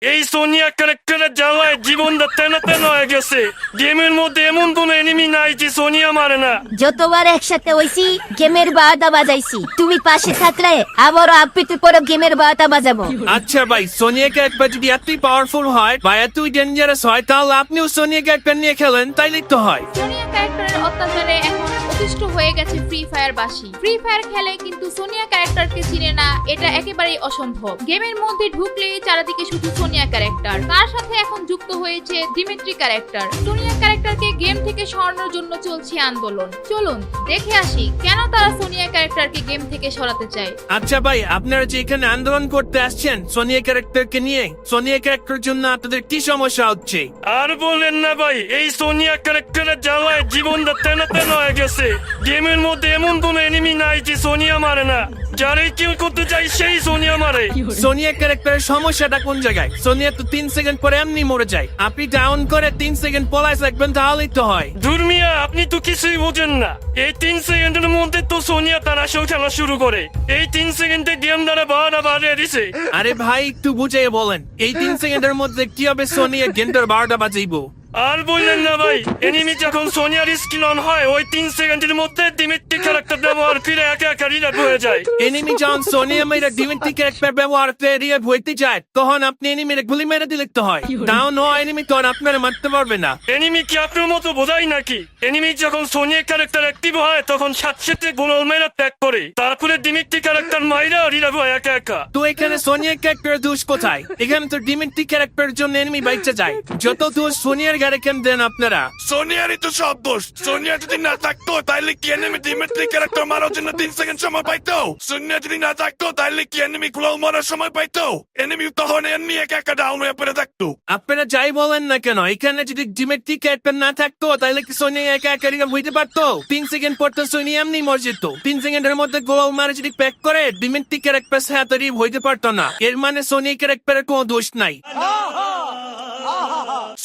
এই সোনিয়া ক্যারেক্টারের জ্বালায় জীবনটা তেনা তেনা হয়ে গেছে। গেমের মধ্যে এমন কোন এনিমি নাই যে সোনিয়া মারে না। যতবার একসাথে হইছি গেমের বারোটা বাজাইছি, তুমি পাশে থাকলে আবারও আপিতে পরে গেমের বারোটা বাজাবো। আচ্ছা ভাই, সোনিয়াকে একবার যদি এতই পাওয়ারফুল হয় বা এতই ডেঞ্জারাস হয়, তাহলে আপনিও সোনিয়াকে একবার নিয়ে খেলেন, তাইলেই তো হয়। সোনিয়া ক্যারেক্টারের অত্যাচারে এখন অতিষ্ঠ হয়ে গেছে ফ্রি ফায়ার বাসী। ফ্রি ফায়ার খেলে কিন্তু সোনিয়া ক্যারেক্টারকে চিনে না, এটা একেবারেই অসম্ভব। গেমের মধ্যে ঢুকলেই চারিদিকে শুধু সোনিয়া ক্যারেক্টার, তার সাথে এখন যুক্ত হয়েছে ডিমিট্রি ক্যারেক্টার। সোনিয়া ক্যারেক্টারকে গেম থেকে সরানোর জন্য চলছে আন্দোলন। চলুন দেখে আসি কেন তারা সোনিয়া ক্যারেক্টারকে গেম থেকে সরাতে চায়। আচ্ছা ভাই, আপনারা যে এখানে আন্দোলন করতে আসছেন সোনিয়া ক্যারেক্টারকে নিয়ে, সোনিয়া ক্যারেক্টারের জন্য আপনাদের কি সমস্যা হচ্ছে? আর বলেন না ভাই, এই সোনিয়া ক্যারেক্টারের জ্বালায় জীবনটা তেনা তেনা হয়ে গেছে। গেমের মধ্যে এমন কোন এনিমি নাই যে সোনিয়া মারে না। যারাই কিল করতে চাই সেই সোনিয়া মারে। সোনিয়া ক্যারেক্টারের সমস্যাটা কোন জায়গায়? সোনিয়া তো 3 সেকেন্ড পরে এমনি মরে যায়। আপনি ডাউন করে 3 সেকেন্ড পলায় থাকবেন, তাহলেই তো হয়। দুর্মিয়া, আপনি তো কিছুই বোঝেন না। এই 3 সেকেন্ডের মধ্যে তো সোনিয়া তার আসল খেলা শুরু করে। এই 3 সেকেন্ডে গেম দ্বারা বাড়া বাড়িয়ে দিছে। আরে ভাই, একটু বুঝিয়ে বলেন, এই 3 সেকেন্ডের মধ্যে কিভাবে সোনিয়া গেমটার 12টা বাজাইবো? আর বললেন না ভাই, এনিমি যখন সোনিয়ার স্কিল অন হয় ওই 3 সেকেন্ডের মধ্যে ডিমিট্রি ক্যারেক্টার ব্যবহার করে একা একা রিলেট হয়ে যায়। এনিমি যখন সোনিয়া মেয়েরা ডিমিট্রি ক্যারেক্টার ব্যবহার করে রিয়েভ হইতে যায়, তখন আপনি এনিমির গুলি মেরে দিলে তো হয়। তাও নো এনিমি তো আর আপনারা মারতে পারবে না। এনিমি কি আপনার মতো বোঝাই নাকি? এনিমি যখন সোনিয়া ক্যারেক্টার অ্যাক্টিভ হয় তখন সাথে গোল মেরা প্যাক করে, তারপরে ডিমিট্রি ক্যারেক্টার মাইরা রিলেট হয় একা একা। তো এখানে সোনিয়া ক্যারেক্টার দোষ কোথায়? এখানে তো ডিমিট্রি ক্যারেক্টারের জন্য এনিমি বাইচা যায়। যত দোষ সোনিয়ার গাড়ি কেন দেন আপনারা? সোনিয়ারই তো সব দোষ। সোনিয়া যদি না থাকতো তাইলে কি এনিমি ডিমিট্রি ক্যারেক্টার মারার জন্য 3 সেকেন্ড সময় পাইতো? সোনিয়া যদি না থাকতো তাইলে কি এনিমি গ্লোল মারার সময় পাইতো? এনিমি তখন এমনি একা একা ডাউন হয়ে পড়ে থাকতো। আপনারা যাই বলেন না কেন, এখানে যদি ডিমিট্রি ক্যারেক্টার না থাকতো তাহলে কি সোনিয়া একা একা রিয়েভ হইতে পারতো? 3 সেকেন্ড পর তো সোনিয়া এমনি মরে যেত। 3 সেকেন্ডের মধ্যে গোল মারে যদি প্যাক করে ডিমিট্রি ক্যারেক্টার সাথে রিয়েভ হইতে পারতো না। এর মানে সোনিয়া ক্যারেক্টারের কোনো দোষ নাই।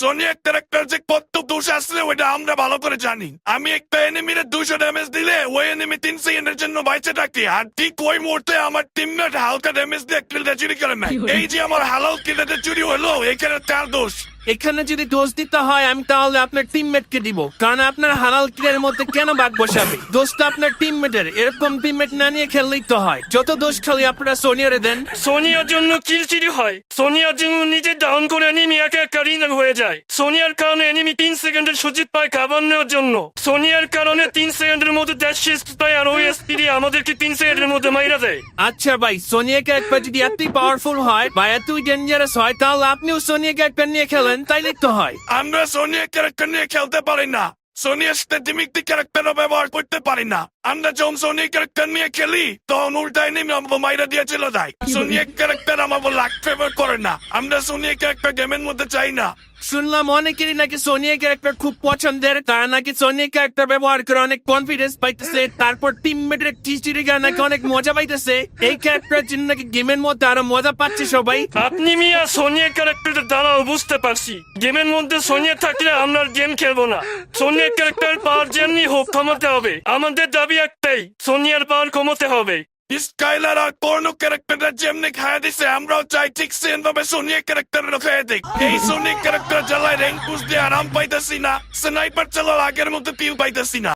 সোনিয়া ক্যারেক্টার যে কত দোষ আছে ওইটা আমরা ভালো করে জানি। আমি একটা এনিমিরে 200 ড্যামেজ দিলে ওই এনিমি 3 সেকেন্ডের জন্য বাইচে থাকে, আর ঠিক ওই মুহূর্তে আমার টিমমেট হালকা ড্যামেজ দিয়ে কিলটা চুরি করে নেয়। এই যে আমার হালাল কিলটা চুরি হলো, এখানে তার দোষ। এখানে যদি দোষ দিতে হয় আমি তাহলে আপনার টিমমেটকে দিব, কারণ আপনার হালাল কিলের মধ্যে কেন বাঘ বসাবে? দোষটা আপনার টিমমেটের। এরকম টিমমেট না নিয়ে খেললেই তো হয়। যত দোষ খালি আপনারা সোনিয়ারে দেন। সোনিয়ার জন্য কিল চুরি হয়। সোনিয়ার জন্য নিজে ডাউন করে এনিমি একা একা রিলেট হয়ে যায়। সোনিয়ার কারণে এনিমি 3 সেকেন্ডের সুযোগ পায় খাবার নেওয়ার জন্য। সোনিয়ার কারণে 3 সেকেন্ডের মধ্যে ড্যাশ শেষ পায়, আর ওই স্পিডে আমাদেরকে 3 সেকেন্ডের মধ্যে মাইরা দেয়। আচ্ছা ভাই, সোনিয়াকে একবার যদি এতই পাওয়ারফুল হয় বা এতই ডেঞ্জারাস হয়, তাহলে আপনিও সোনিয়াকে একবার নিয়ে খেলেন, তাইলেই তো হয়। আমরা সোনিয়া ক্যারেক্টার নিয়ে খেলতে পারি না। সোনিয়ার সাথে ডিমিট্রি ক্যারেক্টারও ব্যবহার করতে পারি না। আমরা যখন সোনিয়া ক্যারেক্টার নিয়ে খেলি তখন উল্টায় নেমে আমাকে মাইরা দিয়ে চলে যায়। সোনিয়া ক্যারেক্টার আমাকে লাক ফেভার করে না। আমরা সোনিয়া ক্যারেক্টার গেমের মধ্যে চাই না। শুনলাম অনেকেরই নাকি সোনিয়া ক্যারেক্টার খুব পছন্দের, তারা নাকি সোনিয়া ক্যারেক্টার ব্যবহার করে অনেক কনফিডেন্স পাইতেছে, তারপর টিমমেটের টিচিরি গান নাকি অনেক মজা পাইতেছে। এই ক্যারেক্টারের জন্য নাকি গেমের মধ্যে আরো মজা পাচ্ছে সবাই। আপনি মিয়া সোনিয়া ক্যারেক্টারের দ্বারাও বুঝতে পারছি, গেমের মধ্যে সোনিয়া থাকলে আমরা আর গেম খেলবো না। সোনিয়া ক্যারেক্টার পাওয়ার যেমনি হোক কমাতে হবে। আমাদের দাবি একটাই, সোনিয়ার পাওয়ার কমাতে হবে। স্কাইলার আর কর্ণ ক্যারেক্টারটা যেমনি খায়া দিছে, আমরাও চাই ঠিক সেম ভাবে সোনিয়া ক্যারেক্টারের খায়া দিক। এই সোনিয়া ক্যারেক্টার জ্বালায় র্যাঙ্ক পুশ দিয়ে আরাম পাইতেছি না, স্নাইপার চালার আগের মতো পিউ পাইতেছি না।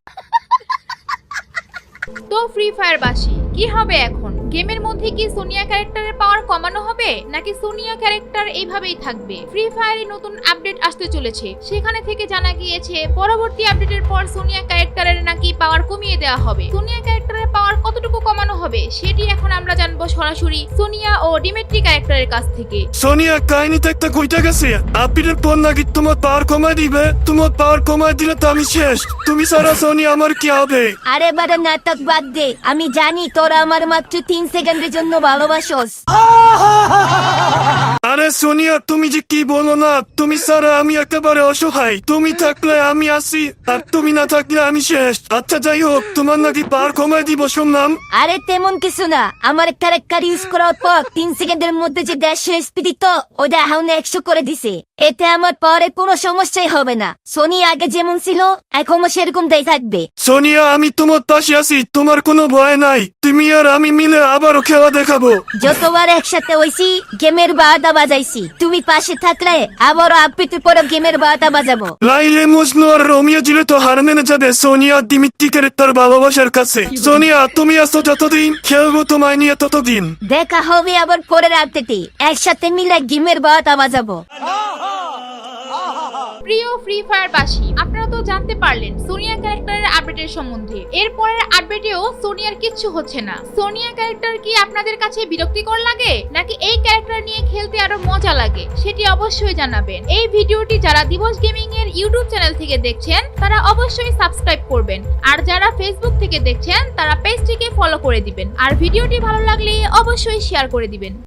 তো ফ্রি ফায়ার বাসী কি হবে এখন? গেমের মধ্যে কি সোনিয়া ক্যারেক্টারের পাওয়ার কমানো হবে, নাকি সোনিয়া ক্যারেক্টার এইভাবেই থাকবে? ফ্রি ফায়ারে নতুন আপডেট আসতে চলেছে, সেখানে থেকে জানা গিয়েছে পরবর্তী আপডেটের পর সোনিয়া ক্যারেক্টারের নাকি পাওয়ার কমিয়ে দেওয়া হবে। সোনিয়া ক্যারেক্টারের পাওয়ার কতটুকু কমানো হবে সেটি এখন আমরা জানবো সরাসরি সোনিয়া ও ডিমিট্রি ক্যারেক্টারের কাছ থেকে। সোনিয়া কাহিনীতে একটা কইটা গেছে, আপডেটের পর নাকি তোমার পাওয়ার কমায় দিবে। তোমার পাওয়ার কমায় দিলে তো আমি শেষ। তুমি সারা সোনিয়া আমার কি হবে? আরে বারে নাটক বাদ দে, আমি জানি তোরা আমার মাত্র 3 সেকেন্ডের জন্য ভালোবাসোস। আরে সোনিয়া, তুমি যে কি বলো না, তুমি সারা আমি একেবারে অসহায়। তুমি থাকলে আমি আসি, আর তুমি না থাকলে আমি শেষ। আচ্ছা যাই হোক, তোমার নাকি পাওয়ার কমায় দিব শুনলাম। আরে তেমন কিছু না, আমার ক্যারেক্টার ইউজ করার পর 3 সেকেন্ডের মধ্যে যে ড্যাশ স্পিড তো ওটা এখন 100 করে দিছে। এতে আমার পরে কোনো সমস্যাই হবে না। সোনি আগে যেমন ছিল এখনো সেরকম তাই থাকবে। সোনিয়া, আমি তোমার পাশে আছি, তোমার কোনো ভয় নাই। তুমি আর আমি মিলে আবারও খেলা দেখাবো। যতবার একসাথে হইছি গেমের বারোটা বাজাইছি, তুমি পাশে থাকলে আবারও আবৃত্তি পরে গেমের বারোটা বাজাবো। লাইলে মজনু আর রোমিও ছিল তো হার মেনে যাবে সোনিয়া দিমিত্রি ক্যারেক্টার ভালোবাসার কাছে। সোনিয়া তুমি আসো যতদিন, খেলবো তোমায় নিয়ে ততদিন। দেখা হবে আবার পরের আপডেটে, একসাথে মিলে গেমের বারোটা বাজাবো। প্রিয় ফ্রি ফায়ার বাসী, আপনারা তো জানতে পারলেন সোনিয়া ক্যারেক্টারের আপডেটের সম্বন্ধে। এরপরের আপডেটেও সোনিয়ার কিচ্ছু হচ্ছে না। সোনিয়া ক্যারেক্টার কি আপনাদের কাছে বিরক্তিকর লাগে, নাকি এই ক্যারেক্টার নিয়ে খেলতে আরো মজা লাগে, সেটি অবশ্যই জানাবেন। এই ভিডিওটি যারা দিবস গেমিং এর ইউটিউব চ্যানেল থেকে দেখছেন তারা অবশ্যই সাবস্ক্রাইব করবেন, আর যারা ফেসবুক থেকে দেখছেন তারা পেজটিকে ফলো করে দিবেন, আর ভিডিওটি ভালো লাগলে অবশ্যই শেয়ার করে দিবেন।